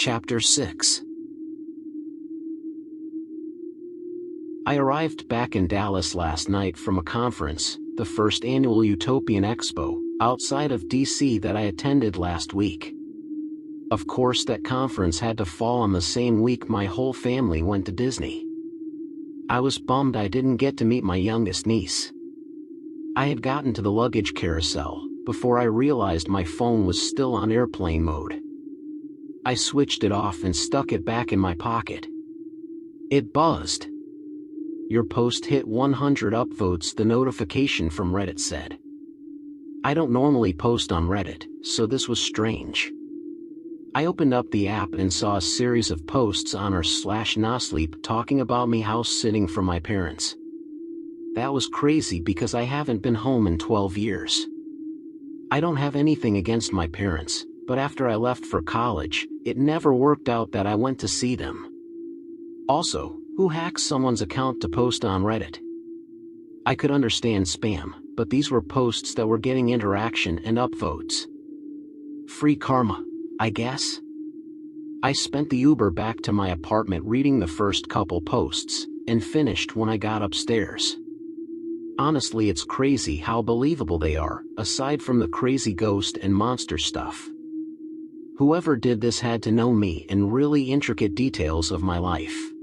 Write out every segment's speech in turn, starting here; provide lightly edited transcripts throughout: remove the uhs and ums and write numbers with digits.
Chapter 6. I arrived back in Dallas last night from a conference, the first annual Utopian Expo, outside of DC that I attended last week. Of course, that conference had to fall on the same week my whole family went to Disney. I was bummed I didn't get to meet my youngest niece. I had gotten to the luggage carousel before I realized my phone was still on airplane mode. I switched it off and stuck it back in my pocket. It buzzed. "Your post hit 100 upvotes," the notification from Reddit said. I don't normally post on Reddit, so this was strange. I opened up the app and saw a series of posts on r/nosleep talking about me house sitting for my parents. That was crazy because I haven't been home in 12 years. I don't have anything against my parents, but after I left for college, it never worked out that I went to see them. Also, who hacks someone's account to post on Reddit? I could understand spam, but these were posts that were getting interaction and upvotes. Free karma, I guess? I spent the Uber back to my apartment reading the first couple posts, and finished when I got upstairs. Honestly, it's crazy how believable they are, aside from the crazy ghost and monster stuff. Whoever did this had to know me and really intricate details of my life.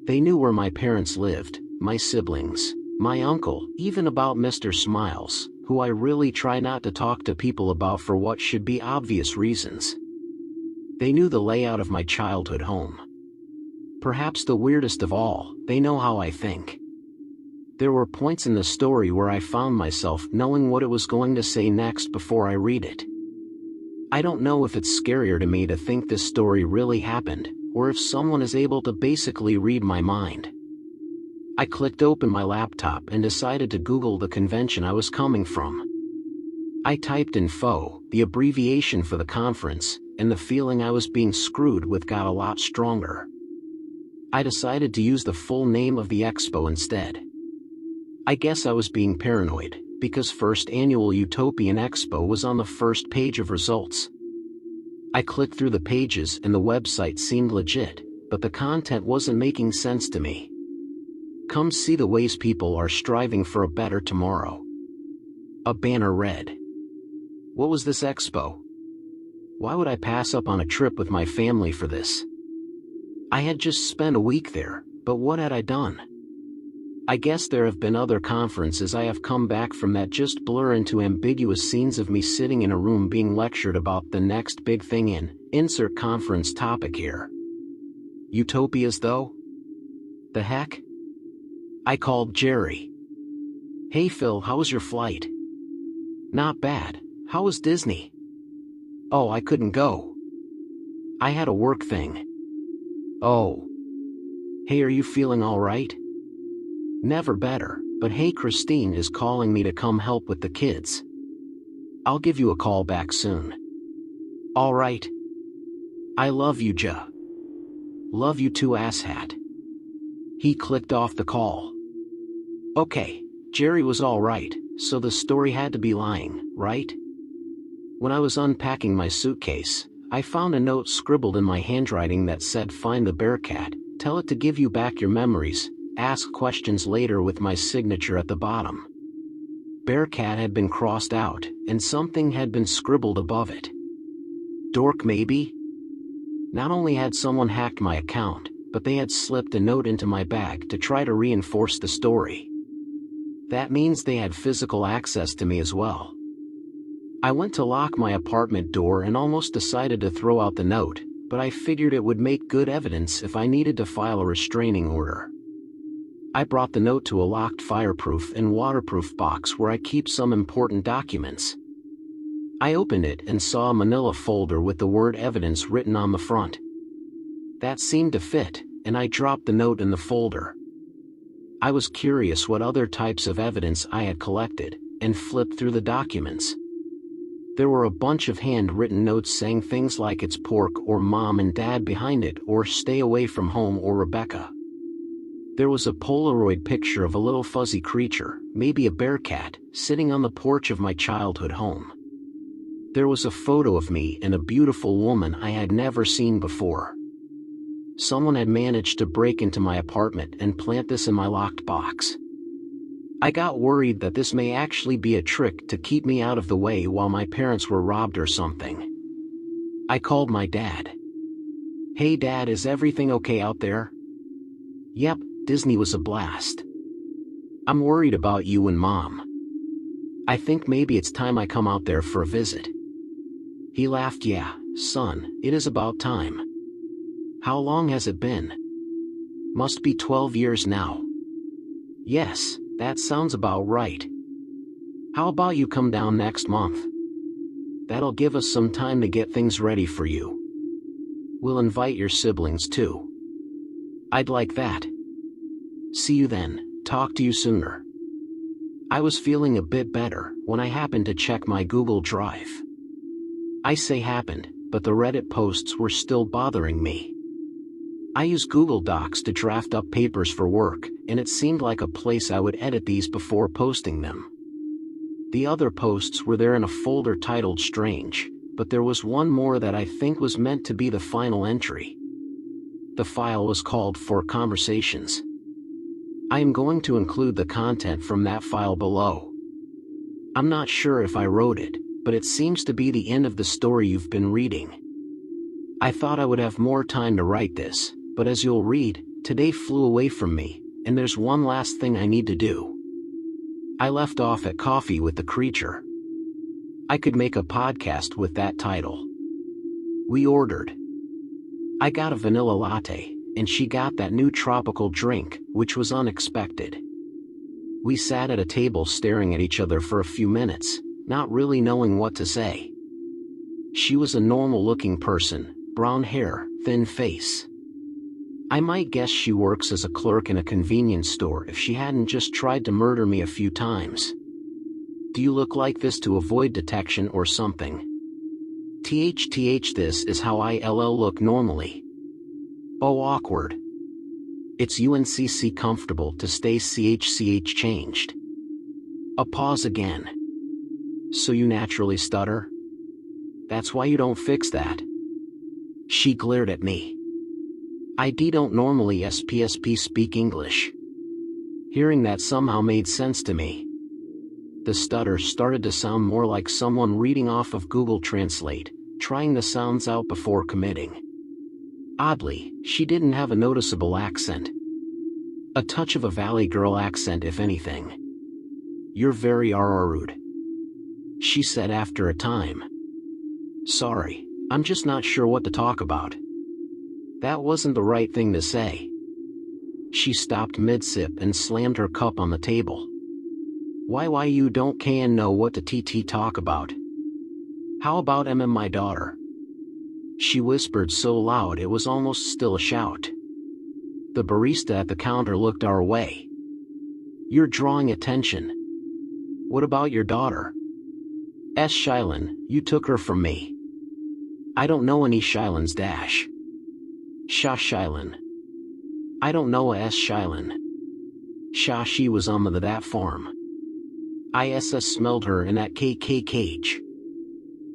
They knew where my parents lived, my siblings, my uncle, even about Mr. Smiles, who I really try not to talk to people about for what should be obvious reasons. They knew the layout of my childhood home. Perhaps the weirdest of all, they know how I think. There were points in the story where I found myself knowing what it was going to say next before I read it. I don't know if it's scarier to me to think this story really happened, or if someone is able to basically read my mind. I clicked open my laptop and decided to Google the convention I was coming from. I typed in FO, the abbreviation for the conference, and the feeling I was being screwed with got a lot stronger. I decided to use the full name of the expo instead. I guess I was being paranoid, because First Annual Utopian Expo was on the first page of results. I clicked through the pages and the website seemed legit, but the content wasn't making sense to me. Come see the ways people are striving for a better tomorrow. A banner read. What was this expo? Why would I pass up on a trip with my family for this? I had just spent a week there, but what had I done? I guess there have been other conferences I have come back from that just blur into ambiguous scenes of me sitting in a room being lectured about the next big thing in, insert conference topic here. Utopias though? The heck? I called Jerry. "Hey Phil, how was your flight?" "Not bad. How was Disney?" "Oh, I couldn't go. I had a work thing." "Oh. Hey, are you feeling alright?" "Never better, but hey, Christine is calling me to come help with the kids. I'll give you a call back soon." "Alright. I love you, Ja." "Love you too, asshat." He clicked off the call. Okay, Jerry was alright, so the story had to be lying, right? When I was unpacking my suitcase, I found a note scribbled in my handwriting that said, "Find the bear cat, tell it to give you back your memories, ask questions later," with my signature at the bottom. Bearcat had been crossed out, and something had been scribbled above it. Dork maybe? Not only had someone hacked my account, but they had slipped a note into my bag to try to reinforce the story. That means they had physical access to me as well. I went to lock my apartment door and almost decided to throw out the note, but I figured it would make good evidence if I needed to file a restraining order. I brought the note to a locked fireproof and waterproof box where I keep some important documents. I opened it and saw a manila folder with the word evidence written on the front. That seemed to fit, and I dropped the note in the folder. I was curious what other types of evidence I had collected, and flipped through the documents. There were a bunch of handwritten notes saying things like "it's pork" or "mom and dad" behind it, or "stay away from home" or "Rebecca." There was a Polaroid picture of a little fuzzy creature, maybe a bear cat, sitting on the porch of my childhood home. There was a photo of me and a beautiful woman I had never seen before. Someone had managed to break into my apartment and plant this in my locked box. I got worried that this may actually be a trick to keep me out of the way while my parents were robbed or something. I called my dad. "Hey Dad, is everything okay out there?" "Yep, Disney was a blast. I'm worried about you and Mom. I think maybe it's time I come out there for a visit." He laughed. "Yeah, son, it is about time. How long has it been?" "Must be 12 years now." "Yes, that sounds about right. How about you come down next month? That'll give us some time to get things ready for you. We'll invite your siblings too." "I'd like that. See you then, talk to you sooner." I was feeling a bit better when I happened to check my Google Drive. I say happened, but the Reddit posts were still bothering me. I use Google Docs to draft up papers for work, and it seemed like a place I would edit these before posting them. The other posts were there in a folder titled Strange, but there was one more that I think was meant to be the final entry. The file was called For Conversations. I am going to include the content from that file below. I'm not sure if I wrote it, but it seems to be the end of the story you've been reading. I thought I would have more time to write this, but as you'll read, today flew away from me, and there's one last thing I need to do. I left off at coffee with the creature. I could make a podcast with that title. We ordered. I got a vanilla latte, and she got that new tropical drink, which was unexpected. We sat at a table staring at each other for a few minutes, not really knowing what to say. She was a normal-looking person, brown hair, thin face. I might guess she works as a clerk in a convenience store if she hadn't just tried to murder me a few times. Do you look like this to avoid detection or something? THTH, this is how I look normally. Oh, awkward. It's UNCC comfortable to stay CHCH changed. A pause again. So you naturally stutter? That's why you don't fix that. She glared at me. I don't normally SPSP speak English. Hearing that somehow made sense to me. The stutter started to sound more like someone reading off of Google Translate, trying the sounds out before committing. Oddly, she didn't have a noticeable accent. A touch of a Valley Girl accent if anything. You're very rude, she said after a time. Sorry, I'm just not sure what to talk about. That wasn't the right thing to say. She stopped mid-sip and slammed her cup on the table. Why you don't can know what to TT talk about? How about my daughter? She whispered so loud it was almost still a shout. The barista at the counter looked our way. You're drawing attention. What about your daughter? Shylin, you took her from me. I don't know any Shylins dash. Shylin. I don't know a Shylin. She was the that farm. ISS smelled her in that KK cage.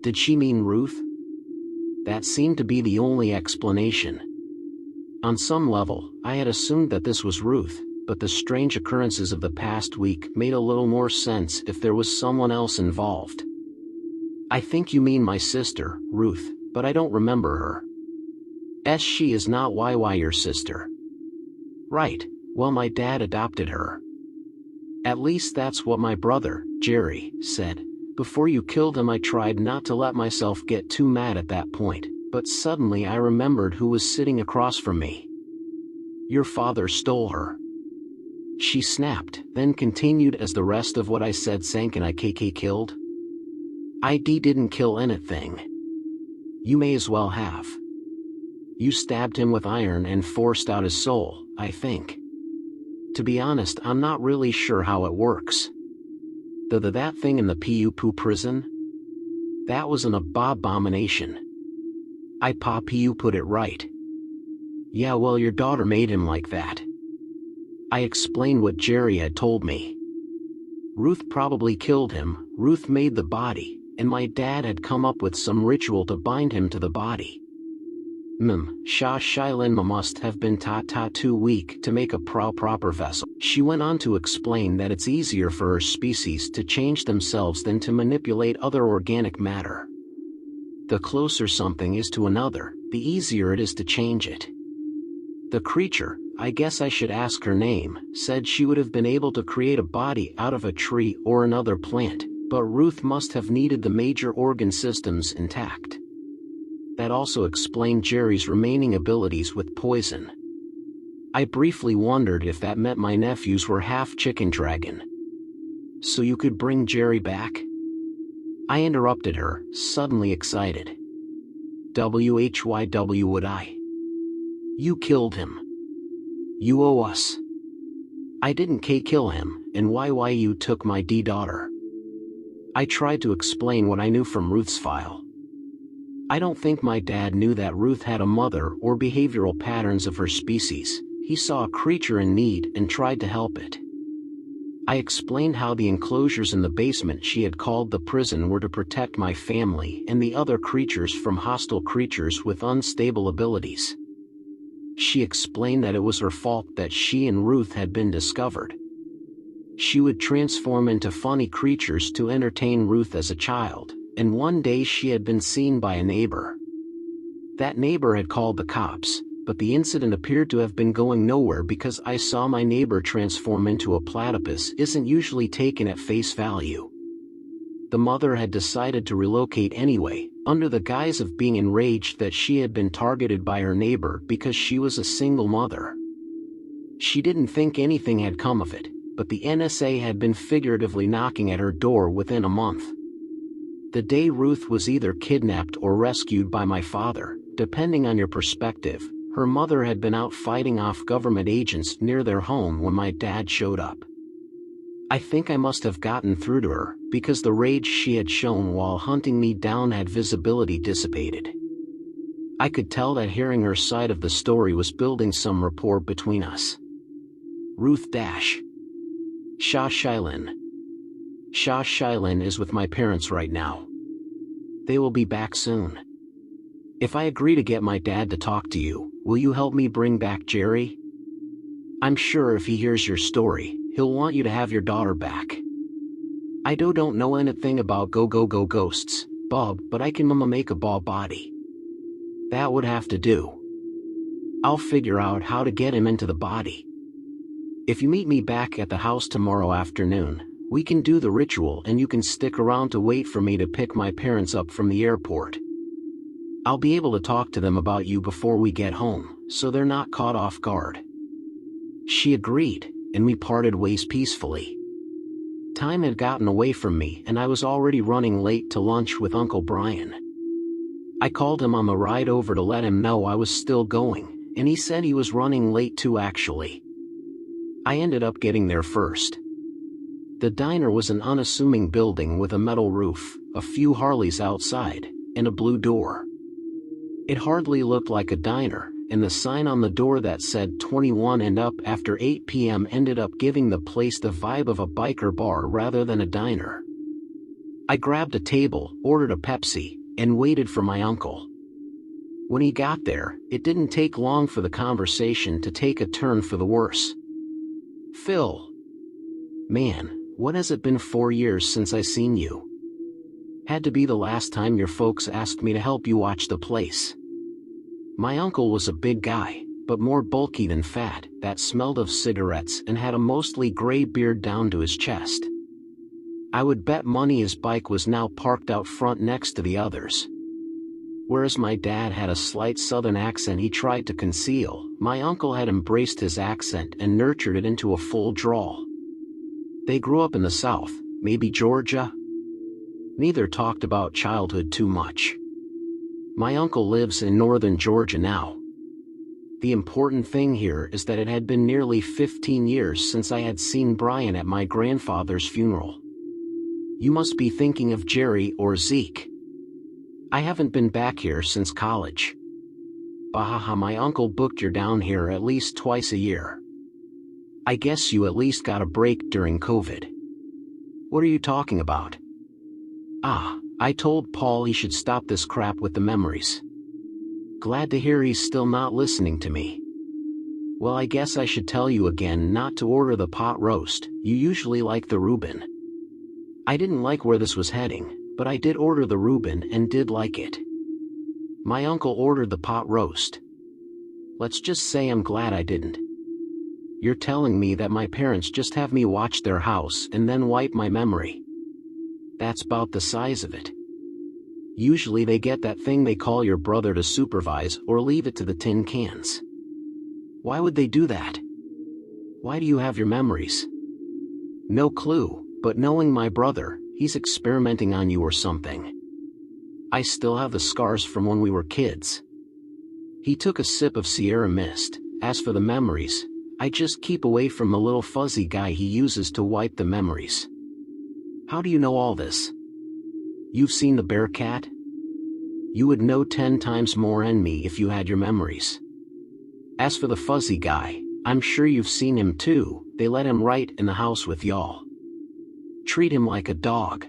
Did she mean Ruth? That seemed to be the only explanation. On some level, I had assumed that this was Ruth, but the strange occurrences of the past week made a little more sense if there was someone else involved. I think you mean my sister, Ruth, but I don't remember her. She is not your sister. Right, well my dad adopted her. At least that's what my brother, Jerry, said. Before you killed him I tried not to let myself get too mad at that point, but suddenly I remembered who was sitting across from me. Your father stole her. She snapped, then continued as the rest of what I said sank. And I killed? I didn't kill anything. You may as well have. You stabbed him with iron and forced out his soul, I think. To be honest, I'm not really sure how it works. That thing in the PU prison? That was an abomination. PU put it right. Yeah, well your daughter made him like that. I explained what Jerry had told me. Ruth probably killed him. Ruth made the body, and my dad had come up with some ritual to bind him to the body. Sha Shilin must have been too weak to make a proper vessel. She went on to explain that it's easier for her species to change themselves than to manipulate other organic matter. The closer something is to another, the easier it is to change it. The creature, I guess I should ask her name, said she would have been able to create a body out of a tree or another plant, but Ruth must have needed the major organ systems intact. That also explained Jerry's remaining abilities with poison. I briefly wondered if that meant my nephews were half chicken dragon. So you could bring Jerry back? I interrupted her, suddenly excited. WHYW would I? You killed him. You owe us. I didn't kill him, and why you took my daughter. I tried to explain what I knew from Ruth's file. I don't think my dad knew that Ruth had a mother or behavioral patterns of her species. He saw a creature in need and tried to help it. I explained how the enclosures in the basement she had called the prison were to protect my family and the other creatures from hostile creatures with unstable abilities. She explained that it was her fault that she and Ruth had been discovered. She would transform into funny creatures to entertain Ruth as a child, and one day she had been seen by a neighbor. That neighbor had called the cops, but the incident appeared to have been going nowhere because I saw my neighbor transform into a platypus isn't usually taken at face value. The mother had decided to relocate anyway, under the guise of being enraged that she had been targeted by her neighbor because she was a single mother. She didn't think anything had come of it, but the NSA had been figuratively knocking at her door within a month. The day Ruth was either kidnapped or rescued by my father, depending on your perspective, her mother had been out fighting off government agents near their home when my dad showed up. I think I must have gotten through to her, because the rage she had shown while hunting me down had visibility dissipated. I could tell that hearing her side of the story was building some rapport between us. Ruth Sha Shilin. Sha Shilin is with my parents right now. They will be back soon. If I agree to get my dad to talk to you, will you help me bring back Jerry? I'm sure if he hears your story, he'll want you to have your daughter back. I don't know anything about go ghosts, Bob, but I can make a body. That would have to do. I'll figure out how to get him into the body. If you meet me back at the house tomorrow afternoon, we can do the ritual and you can stick around to wait for me to pick my parents up from the airport. I'll be able to talk to them about you before we get home, so they're not caught off guard. She agreed, and we parted ways peacefully. Time had gotten away from me and I was already running late to lunch with Uncle Brian. I called him on the ride over to let him know I was still going, and he said he was running late too actually. I ended up getting there first. The diner was an unassuming building with a metal roof, a few Harleys outside, and a blue door. It hardly looked like a diner, and the sign on the door that said 21 and up after 8 p.m. ended up giving the place the vibe of a biker bar rather than a diner. I grabbed a table, ordered a Pepsi, and waited for my uncle. When he got there, it didn't take long for the conversation to take a turn for the worse. Phil. Man, what has it been 4 years since I seen you? Had to be the last time your folks asked me to help you watch the place. My uncle was a big guy, but more bulky than fat, that smelled of cigarettes and had a mostly gray beard down to his chest. I would bet money his bike was now parked out front next to the others. Whereas my dad had a slight southern accent he tried to conceal, my uncle had embraced his accent and nurtured it into a full drawl. They grew up in the South, maybe Georgia. Neither talked about childhood too much. My uncle lives in northern Georgia now. The important thing here is that it had been nearly 15 years since I had seen Brian at my grandfather's funeral. You must be thinking of Jerry or Zeke. I haven't been back here since college. Bahaha, my uncle booked you down here at least twice a year. I guess you at least got a break during COVID. What are you talking about? Ah, I told Paul he should stop this crap with the memories. Glad to hear he's still not listening to me. Well, I guess I should tell you again not to order the pot roast, you usually like the Reuben. I didn't like where this was heading, but I did order the Reuben and did like it. My uncle ordered the pot roast. Let's just say I'm glad I didn't. You're telling me that my parents just have me watch their house and then wipe my memory. That's about the size of it. Usually they get that thing they call your brother to supervise or leave it to the tin cans. Why would they do that? Why do you have your memories? No clue, but knowing my brother, he's experimenting on you or something. I still have the scars from when we were kids. He took a sip of Sierra Mist. As for the memories, I just keep away from the little fuzzy guy he uses to wipe the memories. How do you know all this? You've seen the bear cat? You would know 10 times more than me if you had your memories. As for the fuzzy guy, I'm sure you've seen him too. They let him right in the house with y'all. Treat him like a dog.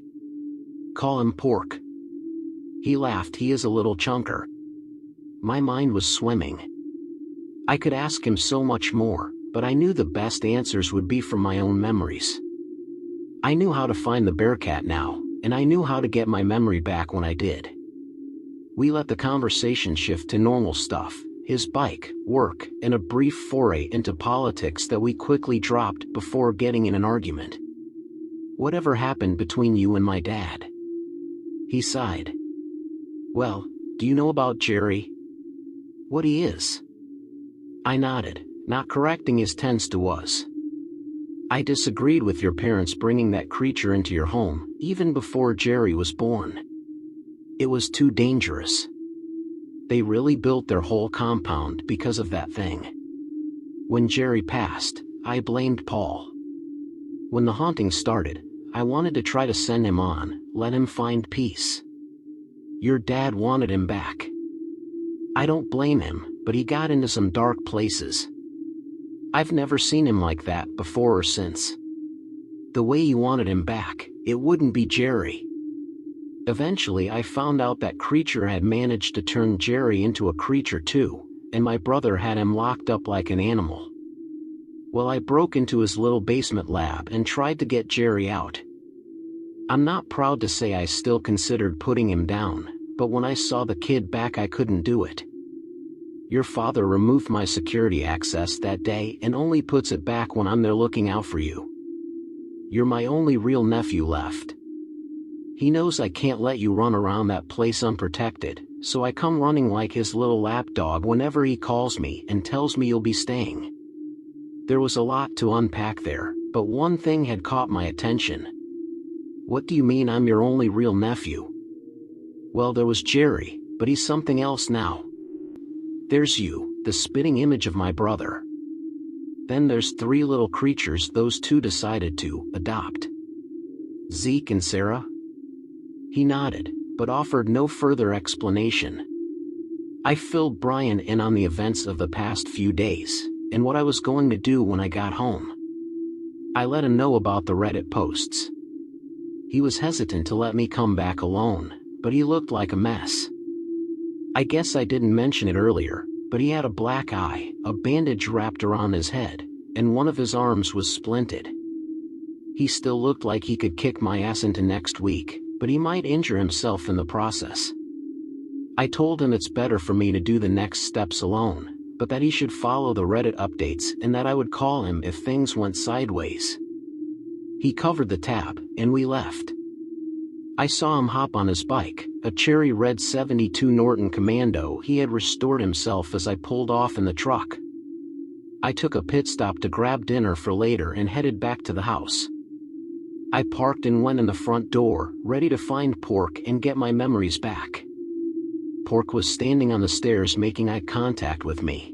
Call him Pork. He laughed. He is a little chunker. My mind was swimming. I could ask him so much more, but I knew the best answers would be from my own memories. I knew how to find the bear cat now, and I knew how to get my memory back when I did. We let the conversation shift to normal stuff. His bike, work, and a brief foray into politics that we quickly dropped before getting in an argument. Whatever happened between you and my dad? He sighed. Well, do you know about Jerry? What he is? I nodded, not correcting his tense to was. I disagreed with your parents bringing that creature into your home, even before Jerry was born. It was too dangerous. They really built their whole compound because of that thing. When Jerry passed, I blamed Paul. When the haunting started, I wanted to try to send him on, let him find peace. Your dad wanted him back. I don't blame him, but he got into some dark places. I've never seen him like that before or since. The way he wanted him back, it wouldn't be Jerry. Eventually I found out that creature had managed to turn Jerry into a creature too, and my brother had him locked up like an animal. Well, I broke into his little basement lab and tried to get Jerry out. I'm not proud to say I still considered putting him down, but when I saw the kid back I couldn't do it. Your father removed my security access that day and only puts it back when I'm there looking out for you. You're my only real nephew left. He knows I can't let you run around that place unprotected, so I come running like his little lapdog whenever he calls me and tells me you'll be staying. There was a lot to unpack there, but one thing had caught my attention. What do you mean I'm your only real nephew? Well, there was Jerry, but he's something else now. There's you, the spitting image of my brother. Then there's 3 little creatures those two decided to adopt. Zeke and Sarah? He nodded, but offered no further explanation. I filled Brian in on the events of the past few days, and what I was going to do when I got home. I let him know about the Reddit posts. He was hesitant to let me come back alone, but he looked like a mess. I guess I didn't mention it earlier, but he had a black eye, a bandage wrapped around his head, and one of his arms was splinted. He still looked like he could kick my ass into next week, but he might injure himself in the process. I told him it's better for me to do the next steps alone, but that he should follow the Reddit updates and that I would call him if things went sideways. He covered the tab, and we left. I saw him hop on his bike, a cherry red 72 Norton Commando he had restored himself as I pulled off in the truck. I took a pit stop to grab dinner for later and headed back to the house. I parked and went in the front door, ready to find Pork and get my memories back. Pork was standing on the stairs making eye contact with me.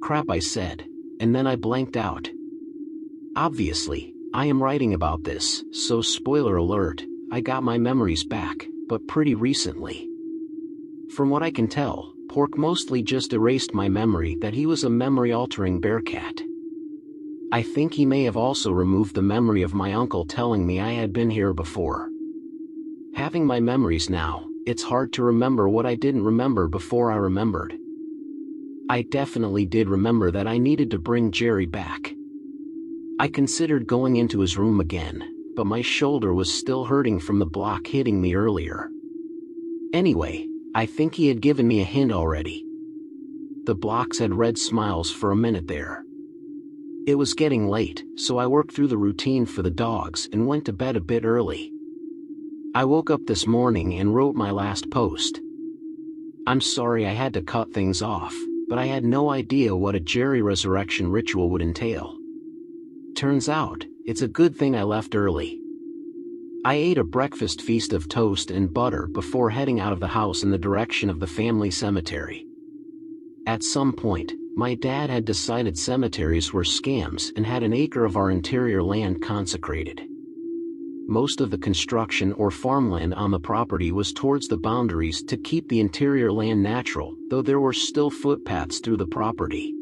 Crap, I said, and then I blanked out. Obviously, I am writing about this, so spoiler alert, I got my memories back, but pretty recently. From what I can tell, Pork mostly just erased my memory that he was a memory-altering bearcat. I think he may have also removed the memory of my uncle telling me I had been here before. Having my memories now, it's hard to remember what I didn't remember before I remembered. I definitely did remember that I needed to bring Jerry back. I considered going into his room again, but my shoulder was still hurting from the block hitting me earlier. Anyway, I think he had given me a hint already. The blocks had red smiles for a minute there. It was getting late, so I worked through the routine for the dogs and went to bed a bit early. I woke up this morning and wrote my last post. I'm sorry I had to cut things off, but I had no idea what a Jerry resurrection ritual would entail. Turns out, it's a good thing I left early. I ate a breakfast feast of toast and butter before heading out of the house in the direction of the family cemetery. At some point, my dad had decided cemeteries were scams and had an acre of our interior land consecrated. Most of the construction or farmland on the property was towards the boundaries to keep the interior land natural, though there were still footpaths through the property.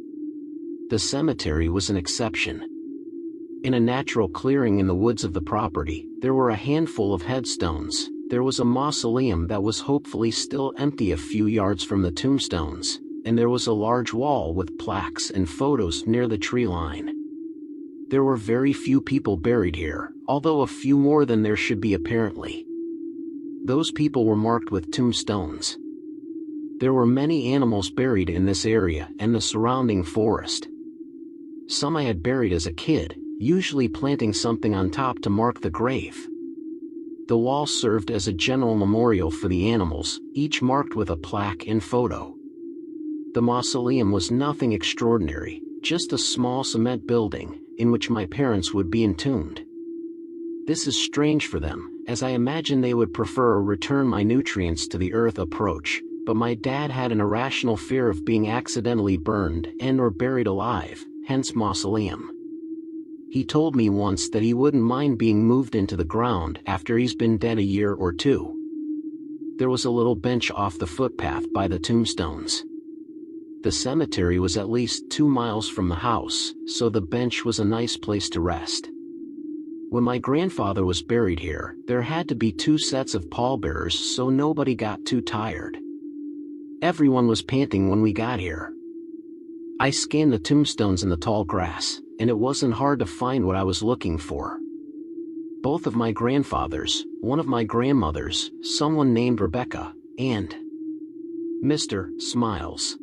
The cemetery was an exception. In a natural clearing in the woods of the property, there were a handful of headstones. There was a mausoleum that was hopefully still empty a few yards from the tombstones, and there was a large wall with plaques and photos near the tree line. There were very few people buried here, although a few more than there should be apparently. Those people were marked with tombstones. There were many animals buried in this area and the surrounding forest. Some I had buried as a kid, usually planting something on top to mark the grave. The wall served as a general memorial for the animals, each marked with a plaque and photo. The mausoleum was nothing extraordinary, just a small cement building, in which my parents would be entombed. This is strange for them, as I imagine they would prefer a return my nutrients to the earth approach, but my dad had an irrational fear of being accidentally burned and or buried alive, hence mausoleum. He told me once that he wouldn't mind being moved into the ground after he's been dead a year or two. There was a little bench off the footpath by the tombstones. The cemetery was at least 2 miles from the house, so the bench was a nice place to rest. When my grandfather was buried here, there had to be 2 sets of pallbearers so nobody got too tired. Everyone was panting when we got here. I scanned the tombstones in the tall grass, and it wasn't hard to find what I was looking for. Both of my grandfathers, one of my grandmothers, someone named Rebecca, and Mr. Smiles.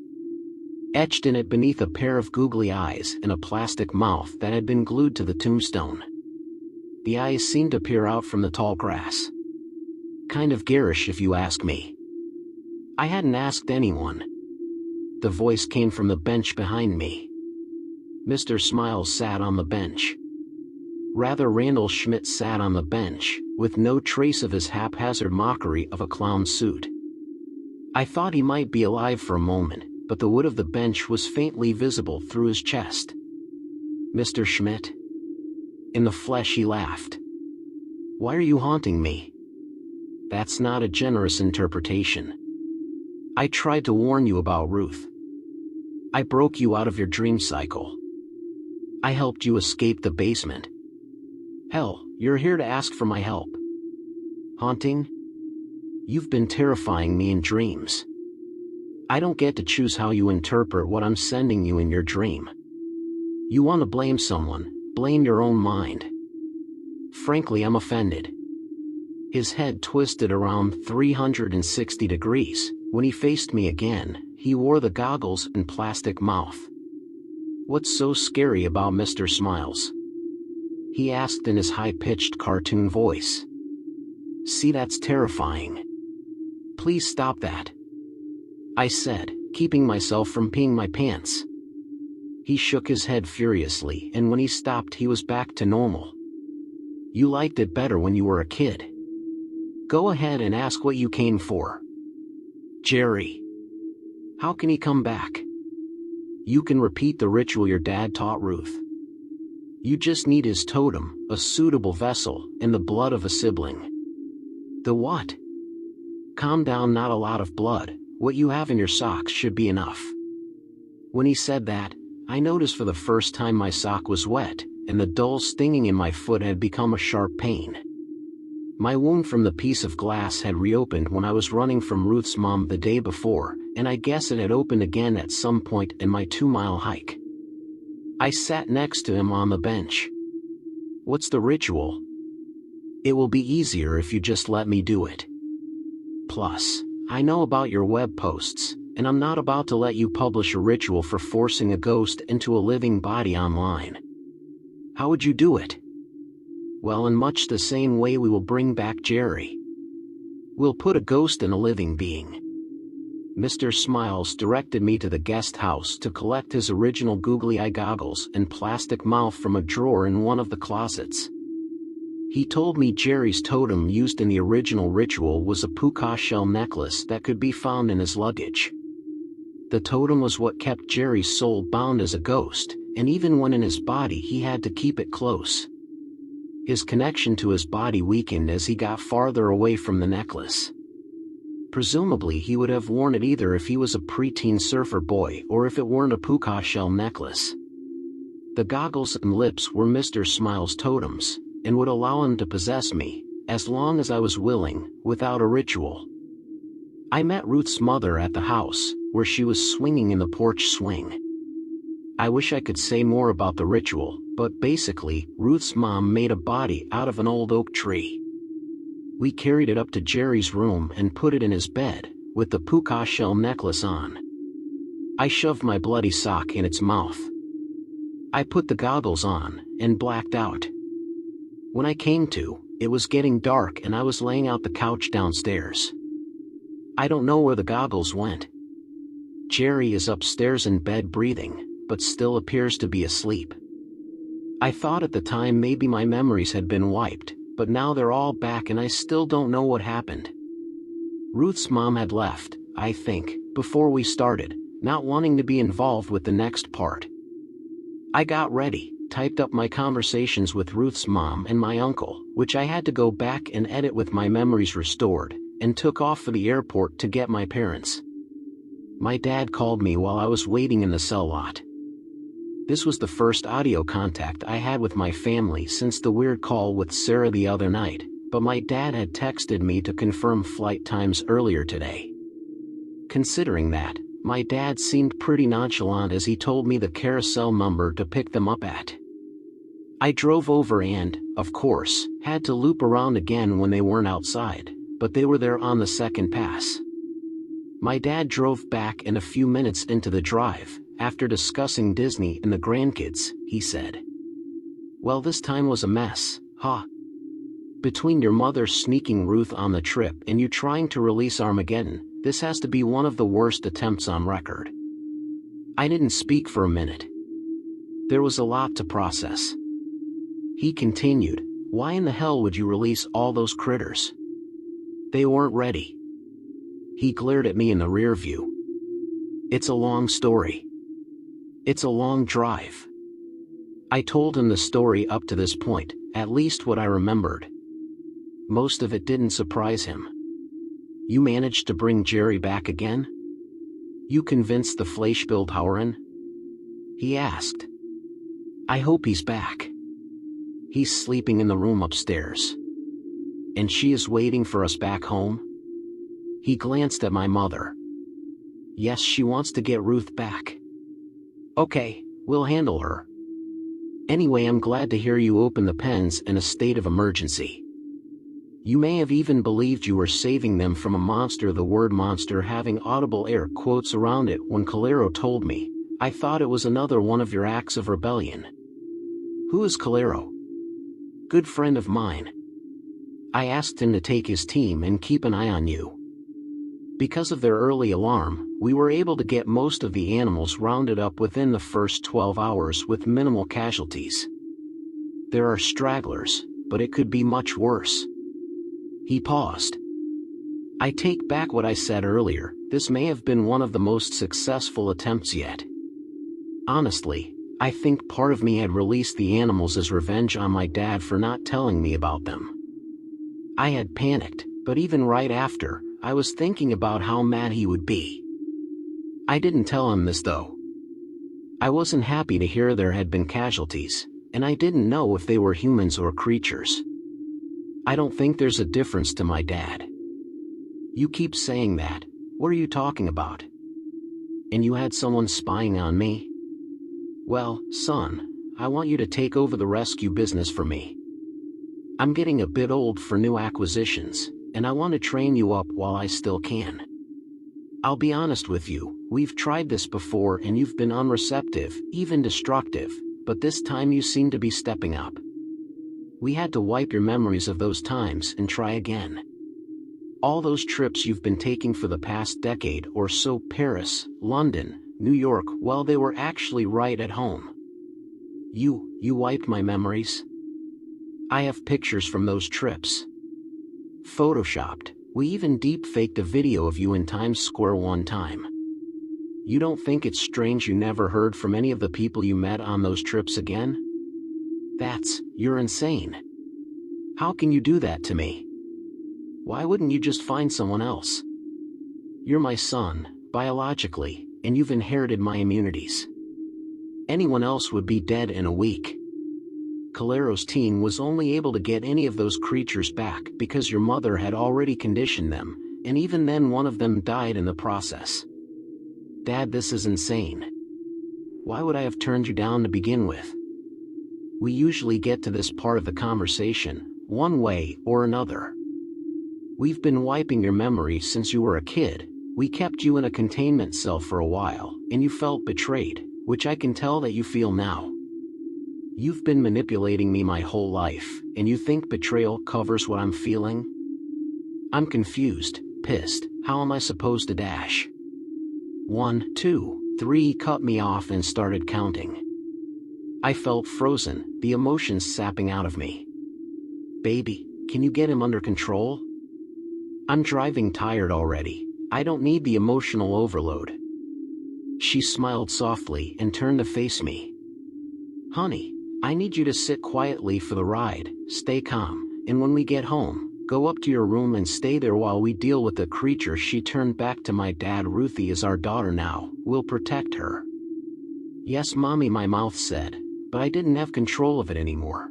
Etched in it beneath a pair of googly eyes and a plastic mouth that had been glued to the tombstone. The eyes seemed to peer out from the tall grass. Kind of garish if you ask me. I hadn't asked anyone. The voice came from the bench behind me. Mr. Smiles sat on the bench. Rather, Randall Schmidt sat on the bench, with no trace of his haphazard mockery of a clown suit. I thought he might be alive for a moment, but the wood of the bench was faintly visible through his chest. Mr. Schmidt? In the flesh he laughed. Why are you haunting me? That's not a generous interpretation. I tried to warn you about Ruth. I broke you out of your dream cycle. I helped you escape the basement. Hell, you're here to ask for my help. Haunting? You've been terrifying me in dreams. I don't get to choose how you interpret what I'm sending you in your dream. You want to blame someone, blame your own mind. Frankly, I'm offended. His head twisted around 360 degrees. When he faced me again, he wore the goggles and plastic mouth. What's so scary about Mr. Smiles? He asked in his high-pitched cartoon voice. See, that's terrifying. Please stop that. I said, keeping myself from peeing my pants. He shook his head furiously, and when he stopped he was back to normal. You liked it better when you were a kid. Go ahead and ask what you came for. Jerry. How can he come back? You can repeat the ritual your dad taught Ruth. You just need his totem, a suitable vessel, and the blood of a sibling. The what? Calm down, not a lot of blood. What you have in your socks should be enough. When he said that, I noticed for the first time my sock was wet, and the dull stinging in my foot had become a sharp pain. My wound from the piece of glass had reopened when I was running from Ruth's mom the day before, and I guess it had opened again at some point in my 2-mile hike. I sat next to him on the bench. "What's the ritual?" "It will be easier if you just let me do it. Plus, I know about your web posts, and I'm not about to let you publish a ritual for forcing a ghost into a living body online." "How would you do it?" "Well, in much the same way we will bring back Jerry. We'll put a ghost in a living being." Mr. Smiles directed me to the guest house to collect his original googly eye goggles and plastic mouth from a drawer in one of the closets. He told me Jerry's totem used in the original ritual was a puka shell necklace that could be found in his luggage. The totem was what kept Jerry's soul bound as a ghost, and even when in his body he had to keep it close. His connection to his body weakened as he got farther away from the necklace. Presumably he would have worn it either if he was a preteen surfer boy or if it weren't a puka shell necklace. The goggles and lips were Mr. Smiles' totems, and would allow him to possess me, as long as I was willing, without a ritual. I met Ruth's mother at the house, where she was swinging in the porch swing. I wish I could say more about the ritual, but basically, Ruth's mom made a body out of an old oak tree. We carried it up to Jerry's room and put it in his bed, with the puka shell necklace on. I shoved my bloody sock in its mouth. I put the goggles on, and blacked out. When I came to, it was getting dark and I was laying out the couch downstairs. I don't know where the goggles went. Jerry is upstairs in bed breathing, but still appears to be asleep. I thought at the time maybe my memories had been wiped, but now they're all back and I still don't know what happened. Ruth's mom had left, I think, before we started, not wanting to be involved with the next part. I got ready, typed up my conversations with Ruth's mom and my uncle, which I had to go back and edit with my memories restored, and took off for the airport to get my parents. My dad called me while I was waiting in the cell lot. This was the first audio contact I had with my family since the weird call with Sarah the other night, but my dad had texted me to confirm flight times earlier today. Considering that, my dad seemed pretty nonchalant as he told me the carousel number to pick them up at. I drove over and, of course, had to loop around again when they weren't outside, but they were there on the second pass. My dad drove back and a few minutes into the drive, after discussing Disney and the grandkids, he said, "Well, this time was a mess, huh? Between your mother sneaking Ruth on the trip and you trying to release Armageddon, this has to be one of the worst attempts on record." I didn't speak for a minute. There was a lot to process. He continued, "Why in the hell would you release all those critters? They weren't ready." He glared at me in the rear view. "It's a long story. It's a long drive." I told him the story up to this point, at least what I remembered. Most of it didn't surprise him. "You managed to bring Jerry back again? You convinced the Fleischbildhauerin?" he asked. "I hope he's back. He's sleeping in the room upstairs. And she is waiting for us back home?" He glanced at my mother. "Yes, she wants to get Ruth back." "Okay, we'll handle her. Anyway, I'm glad to hear you open the pens in a state of emergency. You may have even believed you were saving them from a monster, the word monster having audible air quotes around it when Calero told me. I thought it was another one of your acts of rebellion." "Who is Calero?" "Good friend of mine. I asked him to take his team and keep an eye on you. Because of their early alarm, we were able to get most of the animals rounded up within the first 12 hours with minimal casualties. There are stragglers, but it could be much worse." He paused. "I take back what I said earlier, this may have been one of the most successful attempts yet. Honestly, I think part of me had released the animals as revenge on my dad for not telling me about them. I had panicked, but even right after, I was thinking about how mad he would be. I didn't tell him this though. I wasn't happy to hear there had been casualties, and I didn't know if they were humans or creatures. I don't think there's a difference to my dad. You keep saying that. What are you talking about? And you had someone spying on me? Well, son, I want you to take over the rescue business for me. I'm getting a bit old for new acquisitions, and I want to train you up while I still can. I'll be honest with you, we've tried this before and you've been unreceptive, even destructive, but this time you seem to be stepping up. We had to wipe your memories of those times and try again. All those trips you've been taking for the past decade or so, Paris, London, New York, well, they were actually right at home. You wiped my memories? I have pictures from those trips. Photoshopped. We even deep-faked a video of you in Times Square one time. You don't think it's strange you never heard from any of the people you met on those trips again? You're insane. How can you do that to me? Why wouldn't you just find someone else? You're my son, biologically, and you've inherited my immunities. Anyone else would be dead in a week. Calero's team was only able to get any of those creatures back because your mother had already conditioned them, and even then one of them died in the process. Dad, this is insane. Why would I have turned you down to begin with? We usually get to this part of the conversation, one way or another. We've been wiping your memory since you were a kid. We kept you in a containment cell for a while, and you felt betrayed, which I can tell that you feel now. You've been manipulating me my whole life, and you think betrayal covers what I'm feeling? I'm confused, pissed. How am I supposed to dash? 1, 2, 3, cut me off and started counting. I felt frozen, the emotions sapping out of me. Baby, can you get him under control? I'm driving tired already. I don't need the emotional overload. She smiled softly and turned to face me. Honey, I need you to sit quietly for the ride, stay calm, and when we get home, go up to your room and stay there while we deal with the creature. She turned back to my dad. Ruthie is our daughter now, we'll protect her. Yes, Mommy, my mouth said, but I didn't have control of it anymore.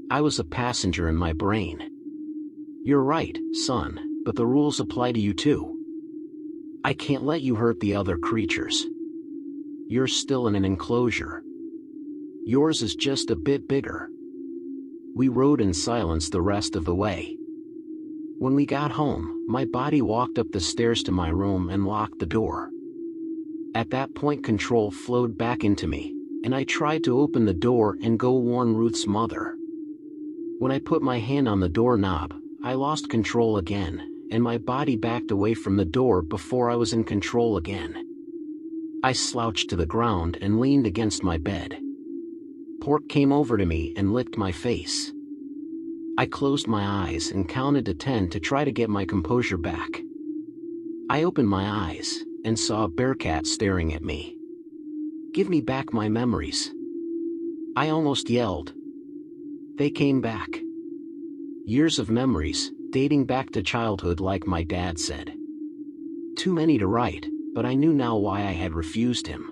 I was a passenger in my brain. You're right, son, but the rules apply to you too. I can't let you hurt the other creatures. You're still in an enclosure. Yours is just a bit bigger. We rode in silence the rest of the way. When we got home, my body walked up the stairs to my room and locked the door. At that point, control flowed back into me, and I tried to open the door and go warn Ruth's mother. When I put my hand on the doorknob, I lost control again, and my body backed away from the door before I was in control again. I slouched to the ground and leaned against my bed. Pork came over to me and licked my face. I closed my eyes and counted to 10 to try to get my composure back. I opened my eyes and saw a bearcat staring at me. Give me back my memories. I almost yelled. They came back. Years of memories, dating back to childhood, like my dad said. Too many to write, but I knew now why I had refused him.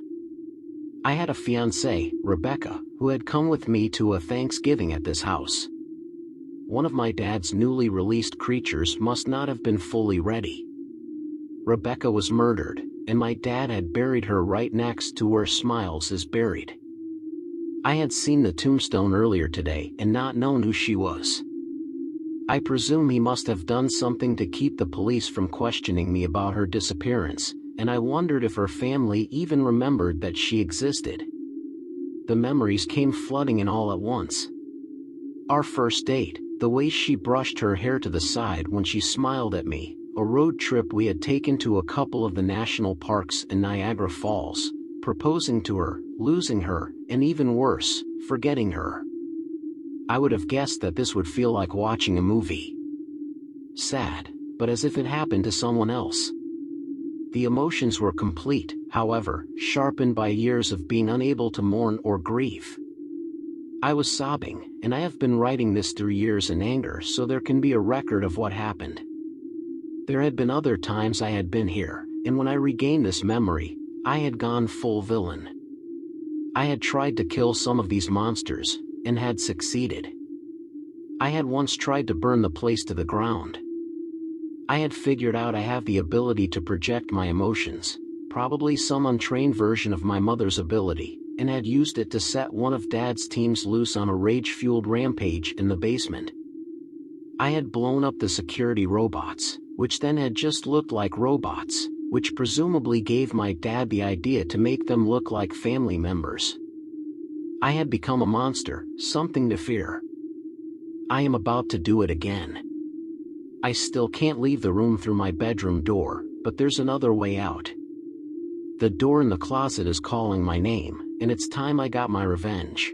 I had a fiancée, Rebecca, who had come with me to a Thanksgiving at this house. One of my dad's newly released creatures must not have been fully ready. Rebecca was murdered, and my dad had buried her right next to where Smiles is buried. I had seen the tombstone earlier today and not known who she was. I presume he must have done something to keep the police from questioning me about her disappearance, and I wondered if her family even remembered that she existed. The memories came flooding in all at once. Our first date, the way she brushed her hair to the side when she smiled at me, a road trip we had taken to a couple of the national parks in Niagara Falls, proposing to her, losing her, and even worse, forgetting her. I would have guessed that this would feel like watching a movie. Sad, but as if it happened to someone else. The emotions were complete, however, sharpened by years of being unable to mourn or grieve. I was sobbing, and I have been writing this through years in anger so there can be a record of what happened. There had been other times I had been here, and when I regained this memory, I had gone full villain. I had tried to kill some of these monsters, and had succeeded. I had once tried to burn the place to the ground. I had figured out I have the ability to project my emotions, probably some untrained version of my mother's ability, and had used it to set one of Dad's teams loose on a rage-fueled rampage in the basement. I had blown up the security robots, which then had just looked like robots, which presumably gave my dad the idea to make them look like family members. I had become a monster, something to fear. I am about to do it again. I still can't leave the room through my bedroom door, but there's another way out. The door in the closet is calling my name, and it's time I got my revenge.